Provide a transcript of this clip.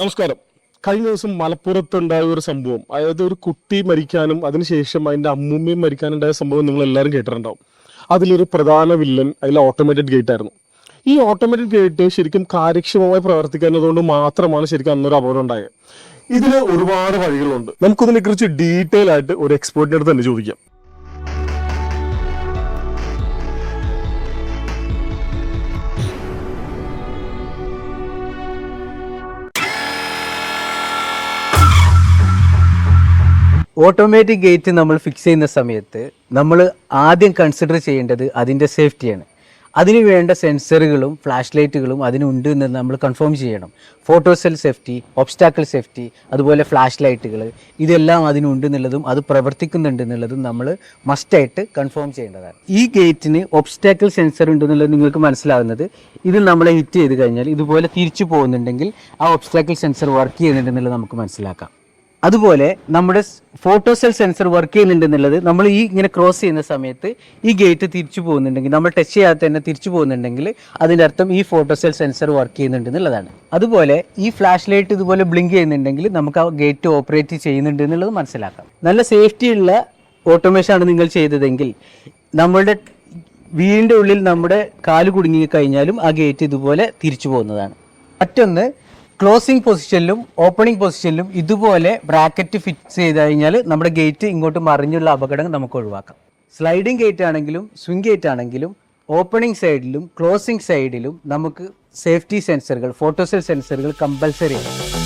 നമസ്കാരം. കഴിഞ്ഞ ദിവസം മലപ്പുറത്തുണ്ടായ ഒരു സംഭവം, അതായത് ഒരു കുട്ടി മരിക്കാനും അതിനുശേഷം അതിൻ്റെ അമ്മൂമ്മയും മരിക്കാനുണ്ടായ സംഭവം നിങ്ങൾ എല്ലാവരും കേട്ടിട്ടുണ്ടാവും. അതിലൊരു പ്രധാന വില്ലൻ അതിൽ ഓട്ടോമേറ്റഡ് ഗേറ്റ് ആയിരുന്നു. ഈ ഓട്ടോമേറ്റഡ് ഗേറ്റ് ശരിക്കും കാര്യക്ഷമമായി പ്രവർത്തിക്കുന്നതുകൊണ്ട് മാത്രമാണ് ശരിക്കും അന്നൊരു അപകടം ഉണ്ടായത്. ഇതിന് ഒരുപാട് വഴികളുണ്ട്. നമുക്കിതിനെക്കുറിച്ച് ഡീറ്റെയിൽ ആയിട്ട് ഒരു എക്സ്പേർട്ടിൻ്റെ അടുത്ത് തന്നെ ചോദിക്കാം. ഓട്ടോമാറ്റിക് ഗേറ്റ് നമ്മൾ ഫിക്സ് ചെയ്യുന്ന സമയത്ത് നമ്മൾ ആദ്യം കൺസിഡർ ചെയ്യേണ്ടത് അതിൻ്റെ സേഫ്റ്റിയാണ്. അതിന് വേണ്ട സെൻസറുകളും ഫ്ലാഷ് ലൈറ്റുകളും അതിനുണ്ട് എന്ന് നമ്മൾ കൺഫേം ചെയ്യണം. Photo cell safety, obstacle safety, അതുപോലെ ഫ്ലാഷ് ലൈറ്റുകൾ ഇതെല്ലാം അതിനുണ്ട് എന്നുള്ളതും അത് പ്രവർത്തിക്കുന്നുണ്ട് എന്നുള്ളതും നമ്മൾ മസ്റ്റായിട്ട് കൺഫേം ചെയ്യേണ്ടതാണ്. ഈ ഗേറ്റിന് ഒബ്സ്റ്റാക്കിൾ സെൻസർ ഉണ്ടെന്നുള്ളത് നിങ്ങൾക്ക് മനസ്സിലാകുന്നത് ഇത് നമ്മളെ ഹിറ്റ് ചെയ്ത് കഴിഞ്ഞാൽ ഇതുപോലെ തിരിച്ചു പോകുന്നുണ്ടെങ്കിൽ ആ ഒബ്സ്റ്റാക്കിൾ സെൻസർ വർക്ക് ചെയ്യുന്നുണ്ടെന്നുള്ളത് നമുക്ക് മനസ്സിലാക്കാം. അതുപോലെ നമ്മുടെ ഫോട്ടോ സെൽ സെൻസർ വർക്ക് ചെയ്യുന്നുണ്ടെന്നുള്ളത് നമ്മൾ ഈ ഇങ്ങനെ ക്രോസ് ചെയ്യുന്ന സമയത്ത് ഈ ഗേറ്റ് തിരിച്ചു പോകുന്നുണ്ടെങ്കിൽ, നമ്മൾ ടച്ച് ചെയ്യാതെ തന്നെ തിരിച്ചു പോകുന്നുണ്ടെങ്കിൽ അതിൻ്റെ അർത്ഥം ഈ ഫോട്ടോ സെൽ സെൻസർ വർക്ക് ചെയ്യുന്നുണ്ട് എന്നുള്ളതാണ്. അതുപോലെ ഈ ഫ്ലാഷ് ലൈറ്റ് ഇതുപോലെ ബ്ലിങ്ക് ചെയ്യുന്നുണ്ടെങ്കിൽ നമുക്ക് ആ ഗേറ്റ് ഓപ്പറേറ്റ് ചെയ്യുന്നുണ്ട് എന്നുള്ളത് മനസ്സിലാക്കാം. നല്ല സേഫ്റ്റിയുള്ള ഓട്ടോമേഷനാണ് നിങ്ങൾ ചെയ്തതെങ്കിൽ നമ്മളുടെ വീടിൻ്റെ ഉള്ളിൽ നമ്മുടെ കാല് കുടുങ്ങി കഴിഞ്ഞാലും ആ ഗേറ്റ് ഇതുപോലെ തിരിച്ചു പോകുന്നതാണ്. മറ്റൊന്ന്, ക്ലോസിംഗ് പൊസിഷനിലും ഓപ്പണിംഗ് പൊസിഷനിലും ഇതുപോലെ ബ്രാക്കറ്റ് ഫിക്സ് ചെയ്ത് കഴിഞ്ഞാൽ നമ്മുടെ ഗേറ്റ് ഇങ്ങോട്ട് മറിഞ്ഞുള്ള അപകടം നമുക്ക് ഒഴിവാക്കാം. സ്ലൈഡിംഗ് ഗേറ്റ് ആണെങ്കിലും സ്വിംഗ് ഗേറ്റ് ആണെങ്കിലും ഓപ്പണിംഗ് സൈഡിലും ക്ലോസിംഗ് സൈഡിലും നമുക്ക് സേഫ്റ്റി സെൻസറുകൾ, ഫോട്ടോസെൽ സെൻസറുകൾ കമ്പൽസറി ആണ്.